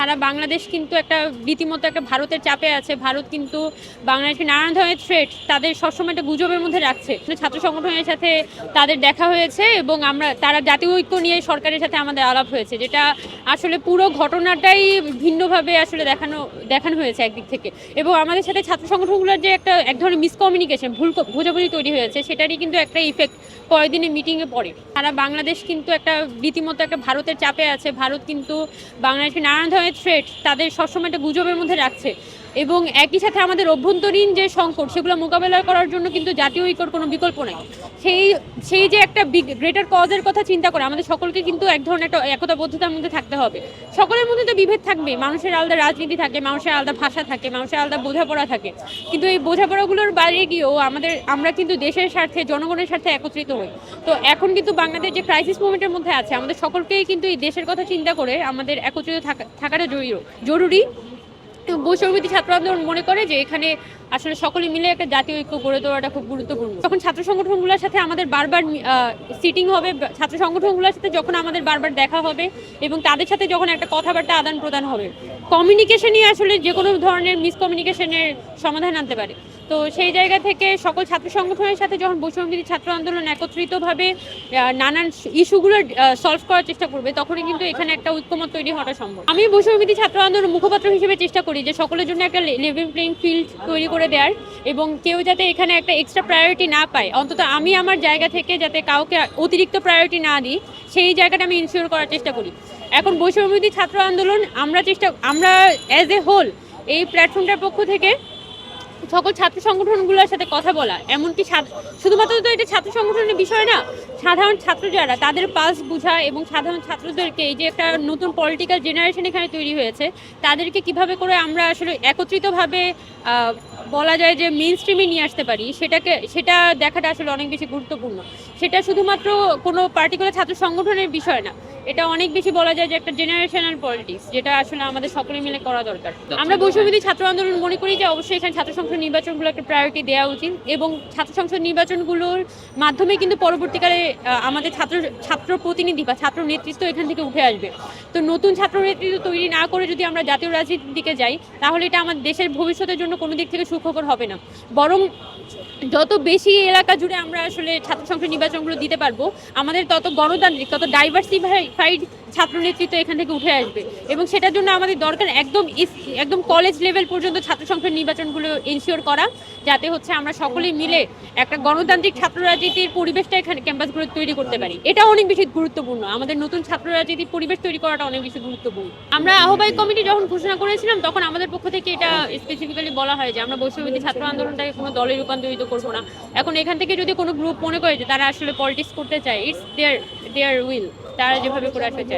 সারা বাংলাদেশ কিন্তু একটা রীতিমতো একটা ভারতের চাপে আছে। ভারত কিন্তু বাংলাদেশকে নানান ধরনের থ্রেট তাদের সবসময় একটা গুজবের মধ্যে রাখছে। ছাত্র সংগঠনের সাথে তাদের দেখা হয়েছে এবং তারা জাতীয় ঐক্য নিয়ে সরকারের সাথে আমাদের আলাপ হয়েছে, যেটা আসলে পুরো ঘটনাটাই ভিন্নভাবে আসলে দেখানো হয়েছে একদিক থেকে। এবং আমাদের সাথে ছাত্র সংগঠনগুলোর যে এক ধরনের মিসকমিউনিকেশন, ভুল বোঝাবুঝি তৈরি হয়েছে, সেটারই কিন্তু একটা ইফেক্ট পরের দিনে মিটিংয়ে পড়ে। সারা বাংলাদেশ কিন্তু একটা রীতিমতো একটা ভারতের চাপে আছে। ভারত কিন্তু বাংলাদেশকে নানান ধরনের থ্রেট তাদের সবসময় একটা গুজবের মধ্যে রাখছে এবং একই সাথে আমাদের অভ্যন্তরীণ যে সংকট সেগুলো মোকাবেলা করার জন্য কিন্তু জাতীয় ঐক্যর কোনো বিকল্প নেই। সেই যে একটা গ্রেটার কজের কথা চিন্তা করে আমাদের সকলকে কিন্তু এক ধরনের একটা একতাবদ্ধতার মধ্যে থাকতে হবে। সকলের মধ্যে তো বিভেদ থাকবে, মানুষের আলাদা রাজনীতি থাকে, মানুষের আলাদা ভাষা থাকে, মানুষের আলাদা বোঝাপড়া থাকে, কিন্তু এই বোঝাপড়াগুলোর বাইরে গিয়েও আমরা কিন্তু দেশের স্বার্থে, জনগণের স্বার্থে একত্রিত হই। তো এখন কিন্তু বাংলাদেশ যে ক্রাইসিস মোমেন্টের মধ্যে আছে, আমাদের সকলকেই কিন্তু এই দেশের কথা চিন্তা করে আমাদের একত্রিত থাকাটা জরুরি। বৈষম্যবিরোধী ছাত্র আন্দোলন মনে করে যে এখানে আসলে সকলে মিলে একটা জাতীয় ঐক্য গড়ে তোলাটা খুব গুরুত্বপূর্ণ। যখন ছাত্র সংগঠনগুলোর সাথে আমাদের বারবার সিটিং হবে, ছাত্র সংগঠনগুলোর সাথে যখন আমাদের বারবার দেখা হবে এবং তাদের সাথে যখন একটা কথাবার্তা আদান প্রদান হবে, কমিউনিকেশনই আসলে যে কোনো ধরনের মিসকমিউনিকেশনের সমাধান আনতে পারে। তো সেই জায়গা থেকে সকল ছাত্র সংগঠনের সাথে যখন বৈষম্যবিরোধী ছাত্র আন্দোলন একত্রিতভাবে নানান ইস্যুগুলো সলভ করার চেষ্টা করবে, তখনই কিন্তু এখানে একটা ঐক্যমত তৈরি হওয়া সম্ভব। আমি বৈষম্যবিরোধী ছাত্র আন্দোলন মুখপাত্র হিসেবে চেষ্টা করি যে সকলের জন্য একটা লেভেল প্লেইং ফিল্ড তৈরি করে দেওয়ার এবং কেউ যাতে এখানে একটা এক্সট্রা প্রায়োরিটি না পায়, অন্তত আমি আমার জায়গা থেকে যাতে কাউকে অতিরিক্ত প্রায়োরিটি না দিই, সেই জায়গাটা আমি ইনশিওর করার চেষ্টা করি। এখন বৈষম্যবিরোধী ছাত্র আন্দোলন আমরা অ্যাজ এ হোল এই প্ল্যাটফর্মটার পক্ষ থেকে সকল ছাত্র সংগঠনগুলোর সাথে কথা বলা, এমনকি শুধুমাত্র তো এটা ছাত্র সংগঠনের বিষয় না, সাধারণ ছাত্র যারা তাদের পালস বোঝা এবং সাধারণ ছাত্রদেরকে এই যে একটা নতুন পলিটিক্যাল জেনারেশন এখানে তৈরি হয়েছে, তাদেরকে কিভাবে করে আমরা আসলে একত্রিতভাবে বলা যায় যে মেইন স্ট্রিমে নিয়ে আসতে পারি, সেটা দেখাটা আসলে অনেক বেশি গুরুত্বপূর্ণ। সেটা শুধুমাত্র কোনো পার্টিকুলার ছাত্র সংগঠনের বিষয় না, এটা অনেক বেশি বলা যায় যে একটা জেনারেশনাল পলিটিক্স, যেটা আসলে আমাদের সকলে মিলে করা দরকার। আমরা বৈষম্যবিরোধী ছাত্র আন্দোলন মনে করি যে অবশ্যই এখানে ছাত্র সংসদ নির্বাচনগুলো একটা প্রায়োরিটি দেওয়া উচিত এবং ছাত্র সংসদ নির্বাচনগুলোর মাধ্যমে কিন্তু পরবর্তীকালে আমাদের ছাত্র প্রতিনিধি বা ছাত্র নেতৃত্ব এখান থেকে উঠে আসবে। তো নতুন ছাত্র নেতৃত্ব তৈরি না করে যদি আমরা জাতীয় রাজনীতির দিকে যাই, তাহলে এটা আমাদের দেশের ভবিষ্যতের জন্য কোনো দিক থেকে সুখকর হবে না। বরং যত বেশি এলাকা জুড়ে আমরা আসলে ছাত্র সংসদ নির্বাচনগুলো দিতে পারবো, আমাদের তত গণতান্ত্রিক, তত ডাইভার্সিফাইড ছাত্র নেতৃত্ব এখান থেকে উঠে আসবে এবং সেটার জন্য আমাদের দরকার একদম কলেজ লেভেল পর্যন্ত ছাত্র সংসদ নির্বাচনগুলো এনশিওর করা, যাতে হচ্ছে আমরা সকলেই মিলে একটা গণতান্ত্রিক ছাত্র রাজনীতির পরিবেশটা এখানে ক্যাম্পাসগুলো তৈরি করতে পারি। এটা অনেক বেশি গুরুত্বপূর্ণ, আমাদের নতুন ছাত্র রাজনীতির পরিবেশ তৈরি করাটা অনেক বেশি গুরুত্বপূর্ণ। আমরা আহ্বায়ক কমিটি যখন ঘোষণা করেছিলাম, তখন আমাদের পক্ষ থেকে এটা স্পেসিফিক্যালি বলা হয় যে আমরা বৈষম্যবিরোধী ছাত্র আন্দোলনটাকে কোনো দলে রূপান্তরিত করবো না। এখন এখান থেকে যদি কোনো গ্রুপ মনে করে যে তারা আসলে পলিটিক্স করতে চায়, ইটস দেয়ার উইল, তারা যেভাবে করে আসতে চায়।